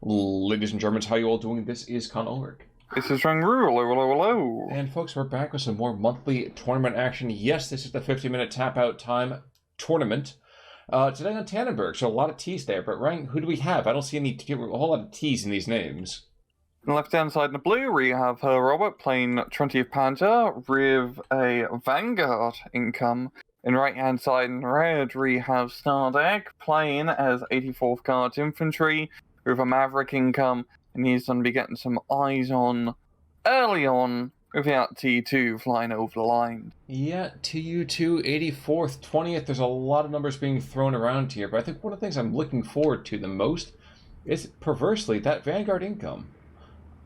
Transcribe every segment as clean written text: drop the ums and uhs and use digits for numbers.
Ladies and Germans, how you all doing? This is Ulrich. This is hello. And folks, we're back with some more monthly tournament action. Yes, this is the 50-minute tap-out time tournament. Today on Tannenberg, so a lot of T's there. But Ryan, who do we have? I don't see a whole lot of T's in these names. On the left-hand side in the blue, we have HerrRobert playing 20th Panzer with a Vanguard income. And right-hand side in red, we have Stardekk playing as 84th Guards Infantry with a Maverick income. And he's going to be getting some eyes on early on without T2 flying over the line. Yeah, TU2, 84th, 20th. There's a lot of numbers being thrown around here. But I think one of the things I'm looking forward to the most is, perversely, that Vanguard income.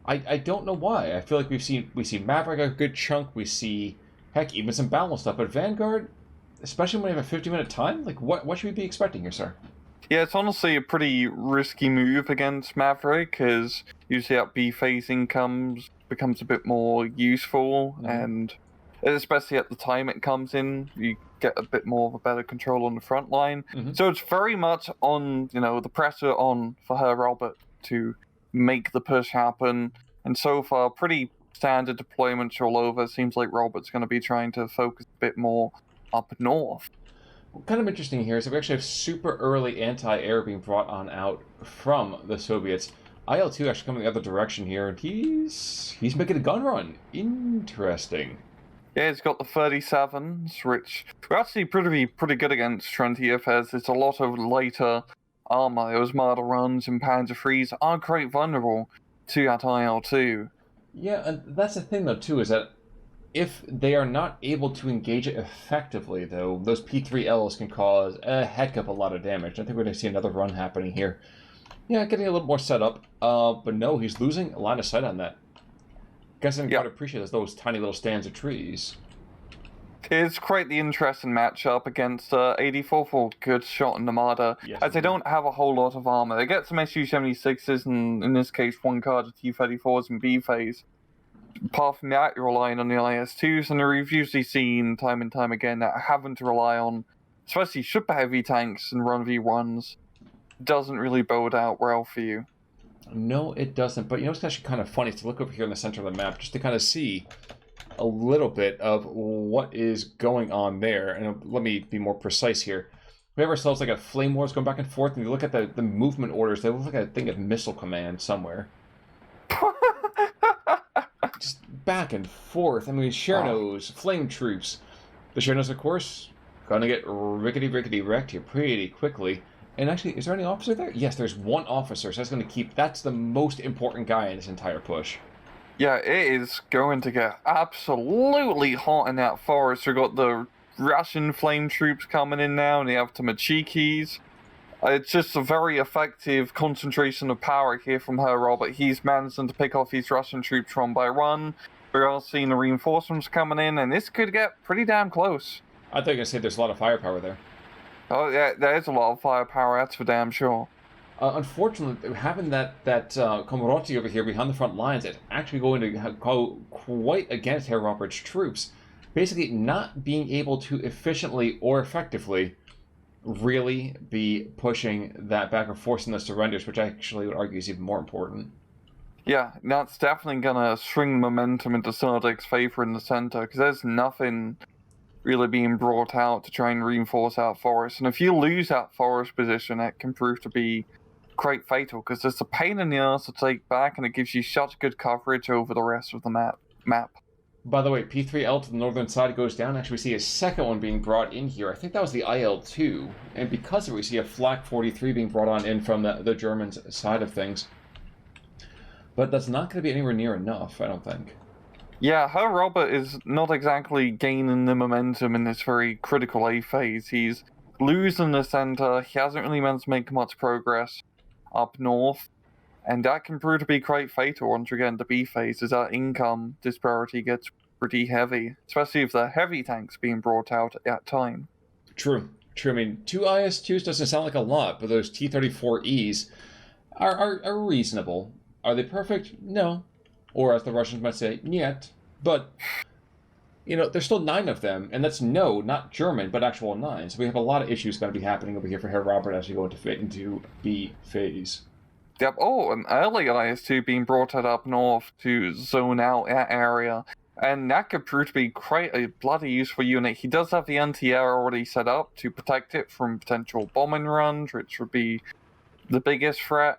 I don't know why. I feel like we see Maverick a good chunk. We see, heck, even some battle stuff. But Vanguard, especially when we have a 50-minute time, like what should we be expecting here, sir? Yeah, it's honestly a pretty risky move against Maverick, because usually that B phase income becomes a bit more useful, and especially at the time it comes in, you get a bit more of a better control on the front line. So it's very much on, the pressure on for HerrRobert to make the push happen, and so far pretty standard deployments all over. It seems like Robert's going to be trying to focus a bit more up north. What's kind of interesting here is that we actually have super early anti-air being brought on out from the Soviets. IL-2 actually coming the other direction here, and he's making a gun run. Interesting. Yeah, he's got the 37s, which are actually pretty good against 20th, as it's a lot of later armor. Those model runs and Panzer 3s are quite vulnerable to that IL-2. Yeah, and that's the thing, though, too, is that if they are not able to engage it effectively, though, those P3Ls can cause a heck of a lot of damage. I think we're going to see another run happening here. Yeah, getting a little more set up. But no, he's losing a line of sight on that. Guess I didn't quite appreciate those tiny little stands of trees. It's quite the interesting matchup against 84 for good shot in Namada, as they don't have a whole lot of armor. They get some Su-76s, and in this case, one card of T-34s in B phase. Apart from that, you're relying on the IS-2s, and we've usually seen time and time again that having to rely on, especially super heavy tanks and run V1s, doesn't really bode out well for you. No, it doesn't. But it's actually kind of funny to look over here in the center of the map just to kind of see a little bit of what is going on there. And let me be more precise here. We have ourselves like a flame wars going back and forth, and you look at the movement orders, they look like a thing of missile command somewhere. Just back and forth. I mean, Chernos, flame troops. The Chernos, of course, gonna get rickety wrecked here pretty quickly. And actually, is there any officer there? Yes, there's one officer, so that's the most important guy in this entire push. Yeah, it is going to get absolutely hot in that forest. We've got the Russian flame troops coming in now, and they have the Machikis. It's just a very effective concentration of power here from HerrRobert. He's managing to pick off these Russian troops one by one. We're all seeing the reinforcements coming in, and this could get pretty damn close. I think I said there's a lot of firepower there. Oh, yeah, there is a lot of firepower, that's for damn sure. Unfortunately, having that Komoroti over here behind the front lines, it's actually going to go quite against HerrRobert's troops. Basically, not being able to efficiently or effectively really be pushing that back and forcing the surrenders, which I actually would argue is even more important. Yeah, that's definitely going to swing momentum into Stardekk's favor in the center, because there's nothing really being brought out to try and reinforce that forest. And if you lose that forest position, it can prove to be quite fatal, because it's a pain in the ass to take back, and it gives you such good coverage over the rest of the map. By the way, P3L to the northern side goes down. Actually, we see a second one being brought in here. I think that was the IL-2. And because of it, we see a Flak 43 being brought on in from the Germans' side of things. But that's not going to be anywhere near enough, I don't think. Yeah, HerrRobert is not exactly gaining the momentum in this very critical A phase. He's losing the center. He hasn't really managed to make much progress up north. And that can prove to be quite fatal once you get into B phase, as that income disparity gets pretty heavy, especially if the heavy tanks being brought out at that time. True. I mean, 2 IS-2s doesn't sound like a lot, but those T-34Es are reasonable. Are they perfect? No. Or as the Russians might say, niet. But, there's still 9 of them, and that's no, not German, but actual 9. So we have a lot of issues going to be happening over here for HerrRobert as we go into B phase. Yep. Oh, an early IS-2 being brought up north to zone out that area. And that could prove to be quite a bloody useful unit. He does have the anti-air already set up to protect it from potential bombing runs, which would be the biggest threat.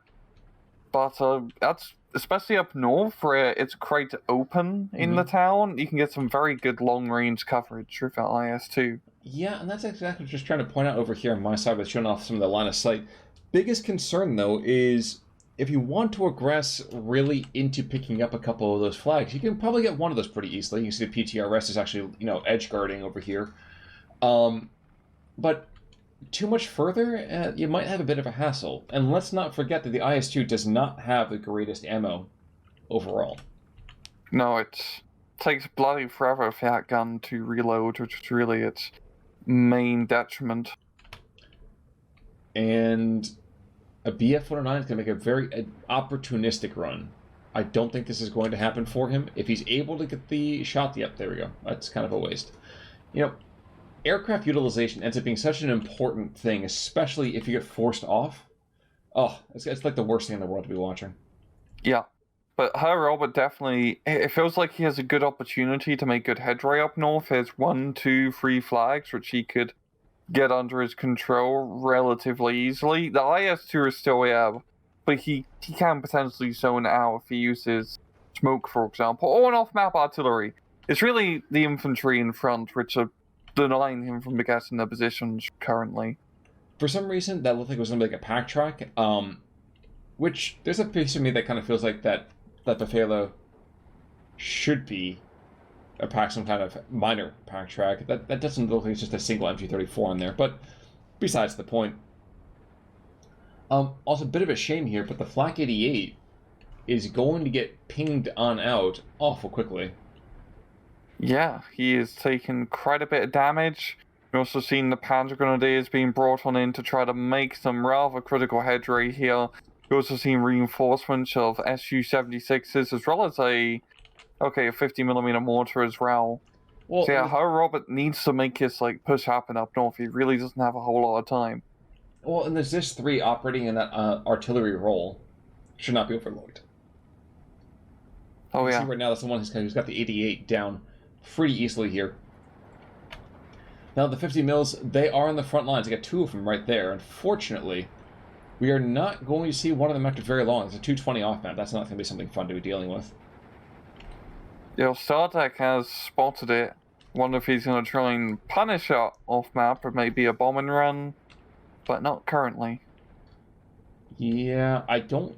But that's especially up north where it's quite open in the town. You can get some very good long-range coverage with that IS-2. Yeah, and that's exactly what I'm just trying to point out over here on my side with showing off some of the line of sight. Biggest concern, though, is if you want to aggress really into picking up a couple of those flags, you can probably get one of those pretty easily. You can see the PTRS is actually, edge guarding over here. But too much further, you might have a bit of a hassle. And let's not forget that the IS-2 does not have the greatest ammo overall. No, it takes bloody forever for that gun to reload, which is really its main detriment. And a BF-109 is going to make a very opportunistic run. I don't think this is going to happen for him. If he's able to get the shot, yep, there we go. That's kind of a waste. Aircraft utilization ends up being such an important thing, especially if you get forced off. Oh, it's like the worst thing in the world to be watching. Yeah, but HerrRobert definitely, it feels like he has a good opportunity to make good headway up north. There's 1, 2, 3 flags, which he could get under his control relatively easily. The IS-2 is still there, but he can potentially zone out if he uses smoke, for example, or an off-map artillery. It's really the infantry in front which are denying him from getting the positions currently. For some reason, that looked like it was going to be like a pack track, which there's a piece of me that kind of feels like that Befehler should be some kind of minor pack track. That doesn't look like it's just a single MG34 in there, but besides the point. Also, a bit of a shame here, but the Flak 88 is going to get pinged on out awful quickly. Yeah, he is taking quite a bit of damage. We've also seen the Panzer Grenadiers being brought on in to try to make some rather critical headway here. We've also seen reinforcements of Su-76s as well as a 50mm mortar as well. So yeah, HerrRobert needs to make his push happen up north. He really doesn't have a whole lot of time. Well, and there's this 3 operating in that artillery role. Should not be overlooked. Oh yeah. See right now that's the one who's got the 88 down pretty easily here. Now the 50 mils, they are in the front lines. I got 2 of them right there. Unfortunately, we are not going to see one of them after very long. It's a 220 off map. That's not going to be something fun to be dealing with. Yeah, Stardekk has spotted it. Wonder if he's going to try and punish it off map or maybe a bombing run, but not currently. Yeah, I don't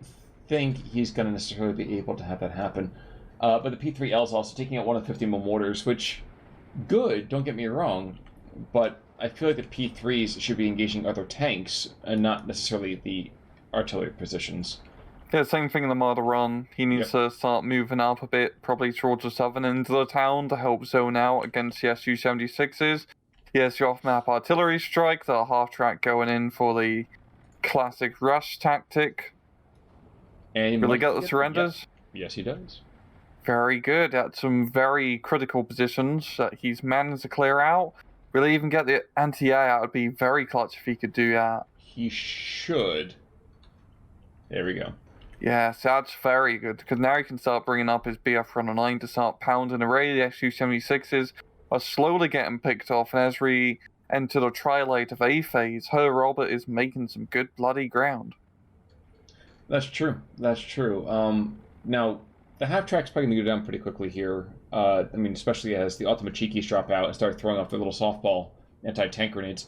think he's going to necessarily be able to have that happen. But the P3L is also taking out one of the 50mm mortars, which, good, don't get me wrong, but I feel like the P3s should be engaging other tanks and not necessarily the artillery positions. Yeah, same thing in the Mother Run. He needs to start moving up a bit, probably towards the southern end of the town to help zone out against the Su-76s. He has the off-map artillery strike, the half-track going in for the classic rush tactic. And will he get the surrenders? Yep. Yes, he does. Very good, at some very critical positions that he's managed to clear out. Really even get the anti-air out would be very clutch if he could do that. He should. There we go. Yeah, so that's very good, because now he can start bringing up his BF-109 to start pounding away. The Su-76s are slowly getting picked off, and as we enter the twilight of A phase, HerrRobert is making some good bloody ground. That's true. That's true. Now, the half-track's probably going to go down pretty quickly here. Especially as the ultimate cheekies drop out and start throwing off their little softball anti-tank grenades.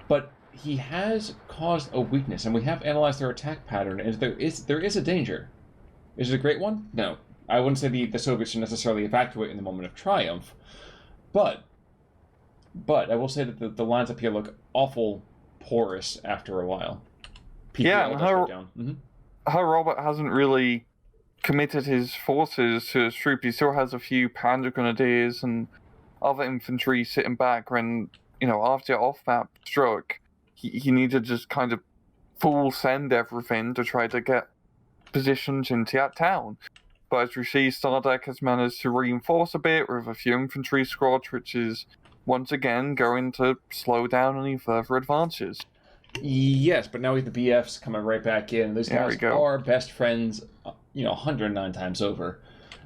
But he has caused a weakness, and we have analyzed their attack pattern, and there is a danger. Is it a great one? No. I wouldn't say the Soviets should necessarily evacuate in the moment of triumph. But I will say that the lines up here look awful porous after a while. HerrRobert hasn't really committed his forces to his troop. He still has a few Panzer Grenadiers and other infantry sitting back when, after off-map struck, he needed to just kind of full send everything to try to get positions into that town. But as we see, Stardekk has managed to reinforce a bit with a few infantry squads, which is once again going to slow down any further advances. Yes, but now we have the BFs coming right back in. Those There we guys go. are best friends, 109 times over.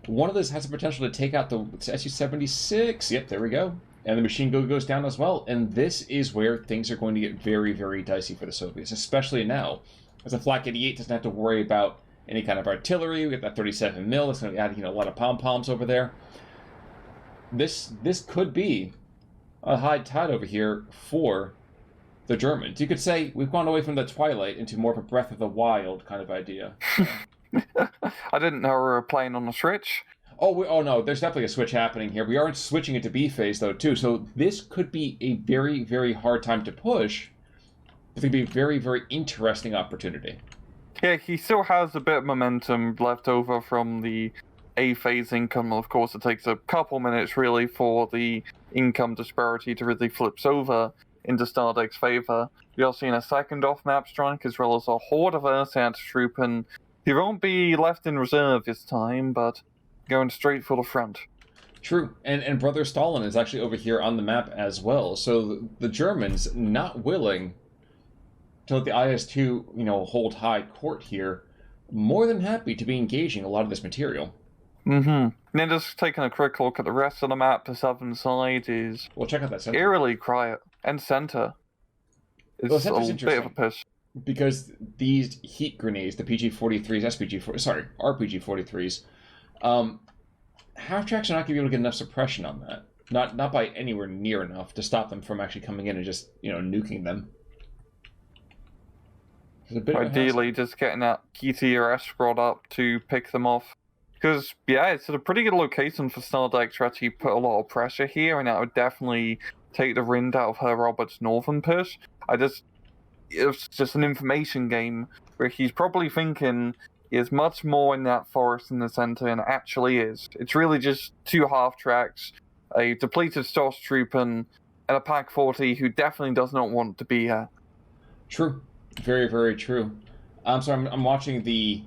One of those has the potential to take out the Su-76. Yep, there we go. And the machine gun goes down as well. And this is where things are going to get very, very dicey for the Soviets, especially now. As the Flak 88 doesn't have to worry about any kind of artillery. We got that 37 mil. It's going to add a lot of pom-poms over there. This could be a high tide over here for the Germans. You could say we've gone away from the Twilight into more of a Breath of the Wild kind of idea. I didn't know we were playing on the Switch. Oh no, there's definitely a switch happening here. We aren't switching it to B phase though too, so this could be a very, very hard time to push. It's going to be a very, very interesting opportunity. Yeah, he still has a bit of momentum left over from the A phase income. Of course, it takes a couple minutes really for the income disparity to really flips over into Stardekk's favor. You're seeing a second off-map strike as well as a horde of ersatz troop, and he won't be left in reserve this time, but going straight for the front. True, and Brother Stalin is actually over here on the map as well. So the Germans not willing to let the IS-2, hold high court here. More than happy to be engaging a lot of this material. And then just taking a quick look at the rest of the map, the southern side is Well, check out that center. eerily quiet, and center is Well, a center's bit of a push. Because these heat grenades, the PG-43s, RPG-43s, half-tracks are not going to be able to get enough suppression on that. Not by anywhere near enough to stop them from actually coming in and just, nuking them. Ideally, just getting that PTRS brought up to pick them off. Because, yeah, it's a pretty good location for Stardekk to actually put a lot of pressure here, and that would definitely take the wind out of HerrRobert's northern push. It's just an information game where he's probably thinking there's much more in that forest in the center, and it actually is. It's really just two half-tracks, a depleted Stoss troop, and a Pack 40 who definitely does not want to be here. True. Very, very true. So I'm watching the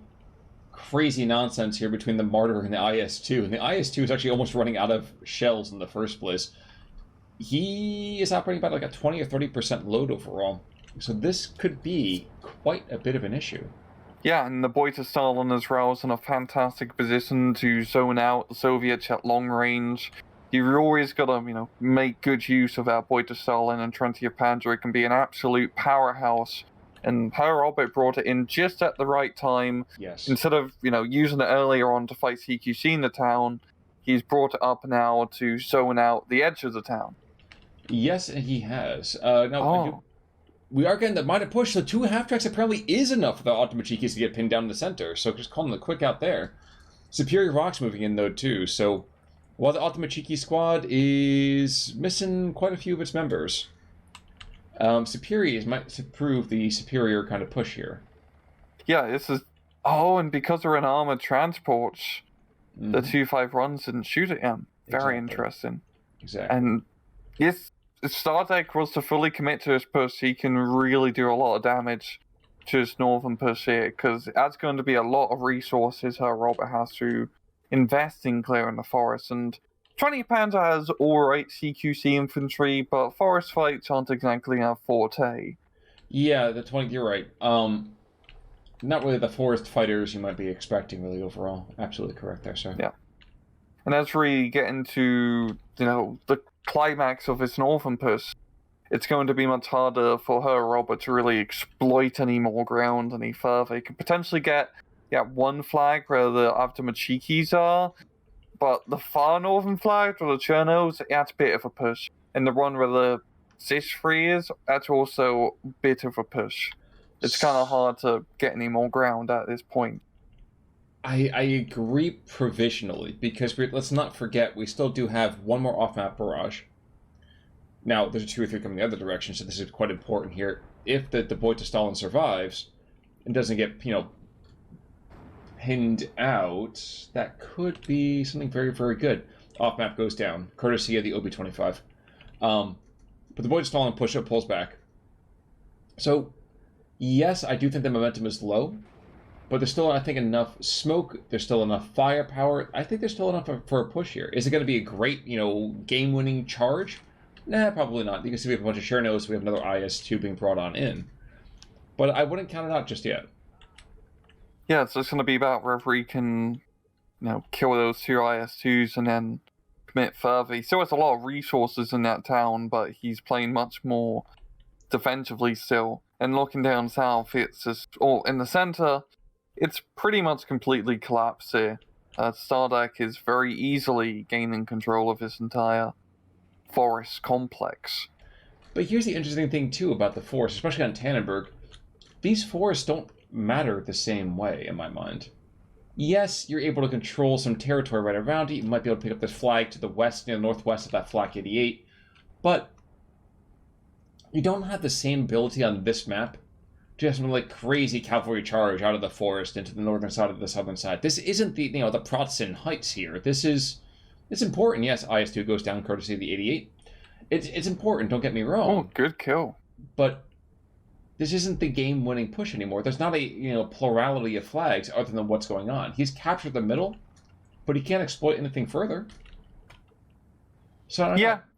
crazy nonsense here between the Martyr and the IS-2. And the IS-2 is actually almost running out of shells in the first place. He is operating about like a 20 or 30% load overall. So this could be quite a bit of an issue. Yeah, and the Boy to Stalin as well is in a fantastic position to zone out the Soviets at long range. You've always got to, make good use of that Boy to Stalin and 20th Panzer. It can be an absolute powerhouse. And HerrRobert brought it in just at the right time. Yes. Instead of, using it earlier on to fight CQC in the town, he's brought it up now to zone out the edge of the town. Yes, and he has. We are getting the minor push, so 2 half-tracks apparently is enough for the Automachikis to get pinned down in the center, so just calling the quick out there. Superior Rock's moving in, though, too, so while the Automachiki squad is missing quite a few of its members, Superior might prove the superior kind of push here. Yeah, this is... Oh, and because we're in armored transports, the 2-5 didn't shoot at him. Very interesting. Exactly. And yes, if Stardekk was to fully commit to his push, he can really do a lot of damage to his northern push here, because that's going to be a lot of resources HerrRobert has to invest in clearing the forest. And 20 Panzer has alright CQC infantry, but forest fights aren't exactly our forte. Yeah, you're right. Not really the forest fighters you might be expecting, really, overall. Absolutely correct there, sir. Yeah. And as we get into, the climax of this northern push, it's going to be much harder for HerrRobert to really exploit any more ground any further. He could potentially get one flag where the Automachikis are, but the far northern flag, or the Chernos, that's a bit of a push. And the one where the Cis-3 is, that's also a bit of a push. It's kind of hard to get any more ground at this point. I agree provisionally, because let's not forget, we still do have one more off-map barrage. Now, there's 2 or 3 coming the other direction, so this is quite important here. If the Boy to Stalin survives and doesn't get, pinned out, that could be something very, very good. Off-map goes down, courtesy of the OB-25. But the Boy to Stalin push-up pulls back. So, yes, I do think the momentum is low, but there's still, I think, enough smoke, there's still enough firepower. I think there's still enough for a push here. Is it going to be a great, game-winning charge? Nah, probably not. You can see we have a bunch of Chernos, we have another IS-2 being brought on in. But I wouldn't count it out just yet. Yeah, it's just going to be about whether he can, kill those 2 IS-2s and then commit further. He still has a lot of resources in that town, but he's playing much more defensively still. And looking down south, it's just, in the center, it's pretty much completely collapsed here. Stardekk is very easily gaining control of this entire forest complex. But here's the interesting thing, too, about the forest, especially on Tannenberg. These forests don't matter the same way, in my mind. Yes, you're able to control some territory right around it. You might be able to pick up this flag to the west, northwest of that Flak 88. But you don't have the same ability on this map to have some like crazy cavalry charge out of the forest into the northern side of the southern side. This isn't the the Pratzen Heights here. It's important. Yes, IS-2 goes down courtesy of the 88. It's important. Don't get me wrong. Oh, good kill. But this isn't the game-winning push anymore. There's not a plurality of flags other than what's going on. He's captured the middle, but he can't exploit anything further. So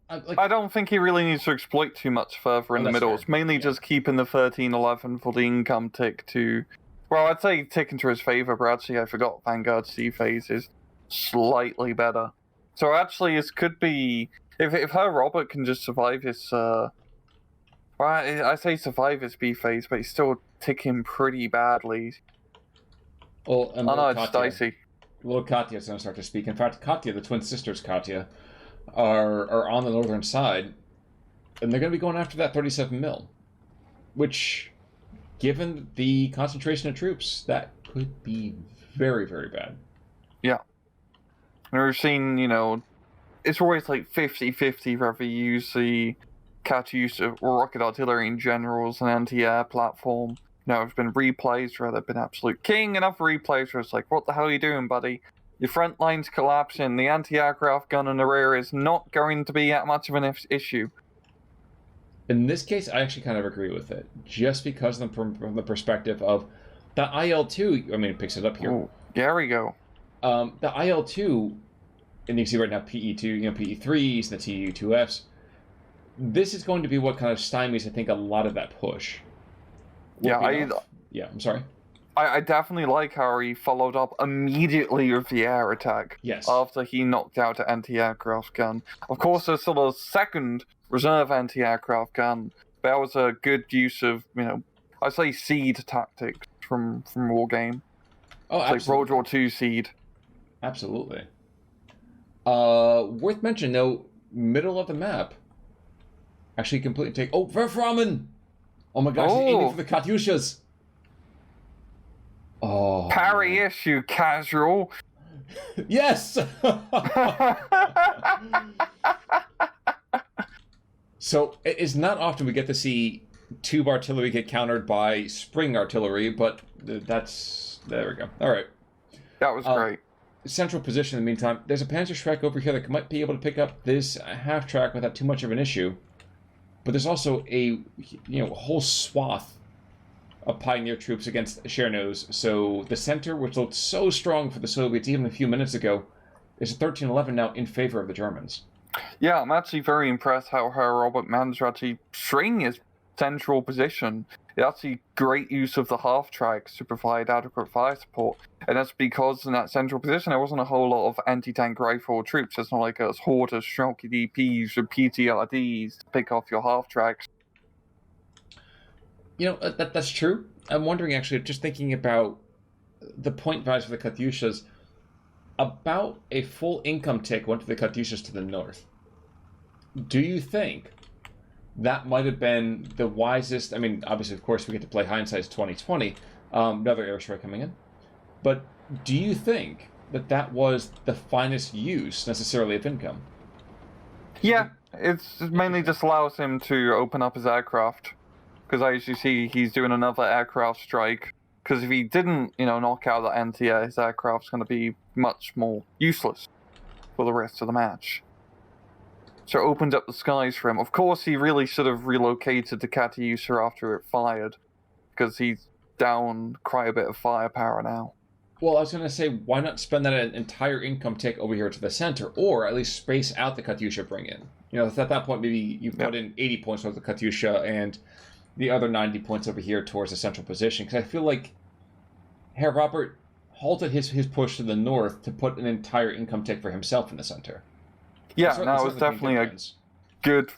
I don't think he really needs to exploit too much further in the middle. Fair. It's mainly just keeping the 13-11 for the income tick to... Well, I'd say tick into his favor, but actually I forgot Vanguard C-phase is slightly better. So actually this could be... If HerrRobert can just survive his... Well, I say survive his B-phase, but he's still ticking pretty badly. Well, and it's dicey. Little Katya's going to start to speak. In fact, Katya, the twin sisters Katya, are on the northern side, and they're going to be going after that 37 mil, which, given the concentration of troops, that could be very, very bad. Yeah. And we've seen, it's always like 50-50 whether you use the Katyusha or rocket artillery in general as an anti-air platform. There's been replays where they've been absolute king, and other replays where it's like, what the hell are you doing, buddy? Your front line's collapsing, the anti-aircraft gun in the rear is not going to be that much of an issue. In this case, I actually kind of agree with it, just because from the perspective of the IL-2, it picks it up here. Ooh, there we go. The IL-2, and you can see right now PE2, PE3s, and the TU2Fs, this is going to be what kind of stymies, I think, a lot of that push. I'm sorry. I definitely like how he followed up immediately with the air attack. Yes. After he knocked out the anti-aircraft gun. Of course, there's still a second reserve anti-aircraft gun. But that was a good use of, I say seed tactics from War Game. Oh, absolutely. Like World War II seed. Absolutely. Worth mentioning, though, middle of the map. Actually, completely take... Oh, Verframen! Oh my gosh, he's aiming for the Katyushas. Oh. Parry issue, casual. Yes! So, it's not often we get to see tube artillery get countered by spring artillery, but that's... There we go. All right. That was great. Central position in the meantime. There's a Panzer Strike over here that might be able to pick up this half-track without too much of an issue. But there's also a whole swath of Pioneer troops against Chernoz. So the center, which looked so strong for the Soviets even a few minutes ago, is 13-11 now in favor of the Germans. Yeah, I'm actually very impressed how HerrRobert managed to actually string his central position. It's actually great use of the half-tracks to provide adequate fire support. And that's because in that central position, there wasn't a whole lot of anti-tank rifle troops. It's not like a horde of Strelky DPs or PTRDs to pick off your half-tracks. That's true. I'm wondering, actually, just thinking about the point values for the Katyushas, about a full income tick went to the Katyushas to the north. Do you think that might have been the wisest? Obviously, of course, we get to play hindsight's 2020. Another airstrike coming in. But do you think that was the finest use, necessarily, of income? Yeah, it mainly just allows him to open up his aircraft. Because I usually see he's doing another aircraft strike. Because if he didn't, knock out the anti-air, his aircraft's going to be much more useless for the rest of the match. So it opened up the skies for him. Of course, he really should have relocated the Katyusha after it fired. Because he's down quite a bit of firepower now. Well, I was going to say, why not spend that entire income tick over here to the center, or at least space out the Katyusha bring in? At that point, maybe you put in 80 points with the Katyusha and the other 90 points over here towards the central position, because I feel like HerrRobert halted his push to the north to put an entire income tick for himself in the center. Yeah, that was definitely a good,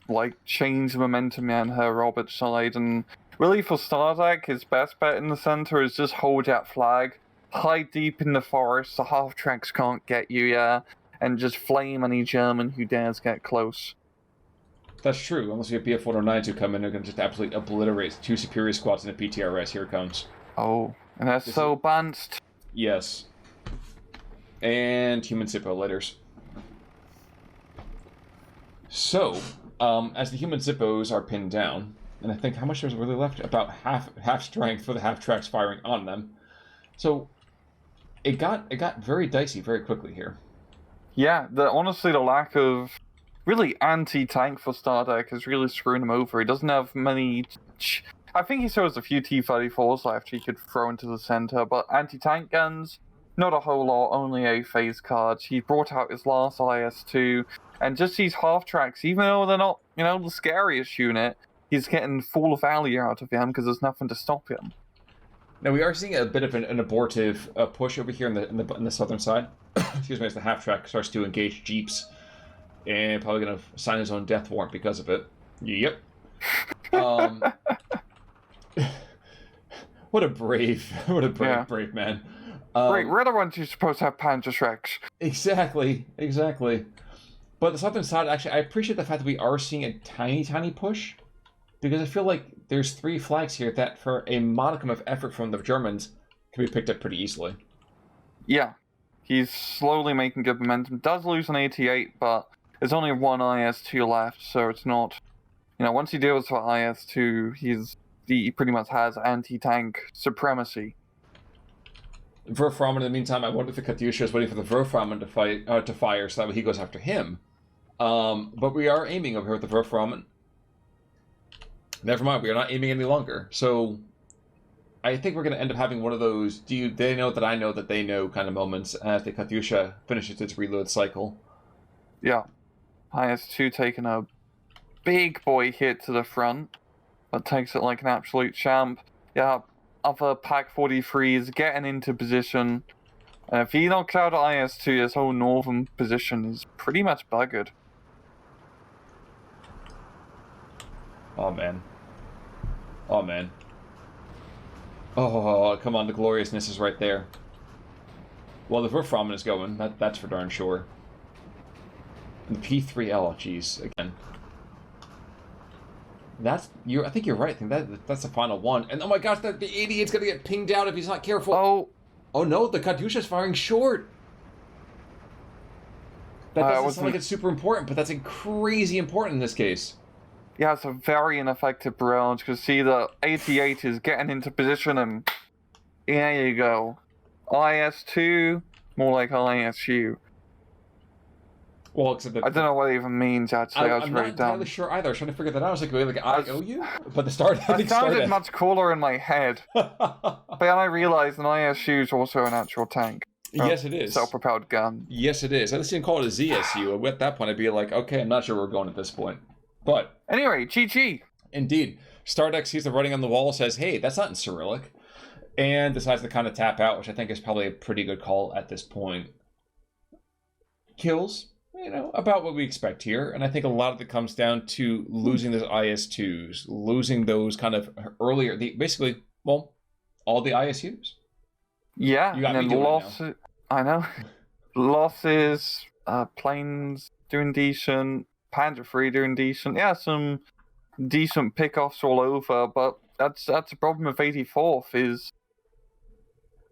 change of momentum on HerrRobert's side, and really for Stardekk, his best bet in the center is just hold that flag, hide deep in the forest, the half-tracks can't get you, and just flame any German who dares get close. That's true, unless you have BF-109s who come in, they're going to just absolutely obliterate 2 superior squads in a PTRS. Here it comes. Oh, and they're so bounced. Yes. And human Zippo letters. So, as the human Zippos are pinned down, and I think how much there's really left? About half strength for the half-tracks firing on them. So, it got very dicey very quickly here. Yeah, honestly, the lack of really anti-tank for Stardekk is really screwing him over. He doesn't have many... I think he still has a few T-34s left he could throw into the center, but anti-tank guns, not a whole lot, only a phase cards. He brought out his last IS-2, and just these half-tracks, even though they're not, the scariest unit, he's getting full value out of him because there's nothing to stop him. Now, we are seeing a bit of an abortive push over here in the southern side. Excuse me, as the half-track starts to engage jeeps, and probably going to sign his own death warrant because of it. Yep. What a brave man. Right, we're the ones who's supposed to have Panzer. Exactly. But the southern side, actually, I appreciate the fact that we are seeing a tiny push, because I feel like there's 3 flags here that, for a modicum of effort from the Germans, can be picked up pretty easily. Yeah, he's slowly making good momentum. Does lose an 88, but there's only 1 IS-2 left, so it's not... once he deals with IS-2, he pretty much has anti-tank supremacy. Verframen, in the meantime, I wonder if the Katyusha is waiting for the Verframen to fire, so that way he goes after him. But we are aiming over here with the Verframen. Never mind, we are not aiming any longer. So I think we're going to end up having one of those they know that I know that they know kind of moments as the Katyusha finishes its reload cycle. Yeah. IS-2 taking a big boy hit to the front, but takes it like an absolute champ. Yeah, other Pak-43 is getting into position. If he knocks out IS-2, his whole northern position is pretty much buggered. Oh, man. Oh, come on, the gloriousness is right there. Well, the Verframen is going, that's for darn sure. And the P3L, jeez, again. I think you're right. I think that's the final one. And oh my gosh, the idiot's gonna get pinged out if he's not careful. Oh no, the Katyusha's firing short. That doesn't sound like it's super important, but that's crazy important in this case. Yeah, it's a very ineffective barrage, because see, the 88 is getting into position, and there you go. IS-2, more like ISU. Well, except that... I don't know what it even means, actually. I'm not entirely sure either. I was trying to figure that out. I was like, wait, IOU? But the Stardekk... It sounded much cooler in my head. But then I realized an ISU is also an actual tank. Yes, it is. Self-propelled gun. Yes, it is. I didn't call it a ZSU. At that point, I'd be like, okay, I'm not sure where we're going at this point. But... Anyway, GG. Indeed. Stardekk sees the writing on the wall, says, hey, that's not in Cyrillic, and decides to kind of tap out, which I think is probably a pretty good call at this point. Kills... about what we expect here. And I think a lot of it comes down to losing those IS-2s, losing those kind of earlier, all the ISUs. Yeah, you got and me doing losses. I know. Losses, planes doing decent, Panzer 3 doing decent. Yeah, some decent pickoffs all over, but that's the problem with 84th is,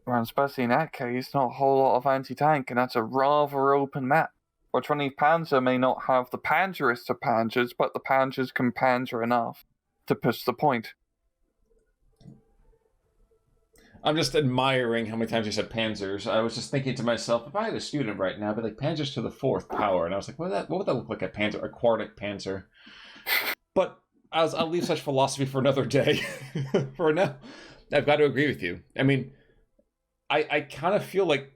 well, especially in that case, not a whole lot of anti-tank, and that's a rather open map. Or 20 Panzer may not have the panzerest of panzers, but the panzers can panzer enough to push the point. I'm just admiring how many times you said panzers. I was just thinking to myself, if I had a student right now, I'd be like, panzers to the 4th power. And I was like, what would that look like, a panzer? Aquatic panzer. But I'll leave such philosophy for another day. For now, I've got to agree with you. I mean, I kind of feel like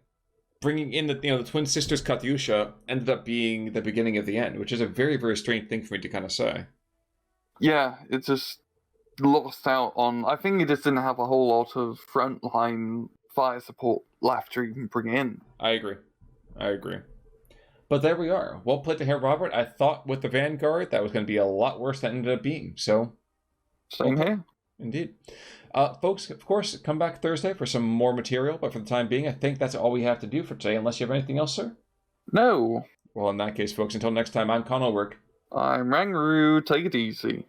bringing in the twin sisters Katyusha ended up being the beginning of the end, which is a very, very strange thing for me to kind of say. Yeah, it's just lost out on. I think he just didn't have a whole lot of frontline fire support left to even bring in. I agree. But there we are. Well played to HerrRobert. I thought with the Vanguard that was going to be a lot worse than it ended up being. So, Same here. Indeed. Folks, of course, come back Thursday for some more material. But for the time being, I think that's all we have to do for today, unless you have anything else, sir? No. Well, in that case, folks, until next time, I'm Connell Work. I'm Rangaroo. Take it easy.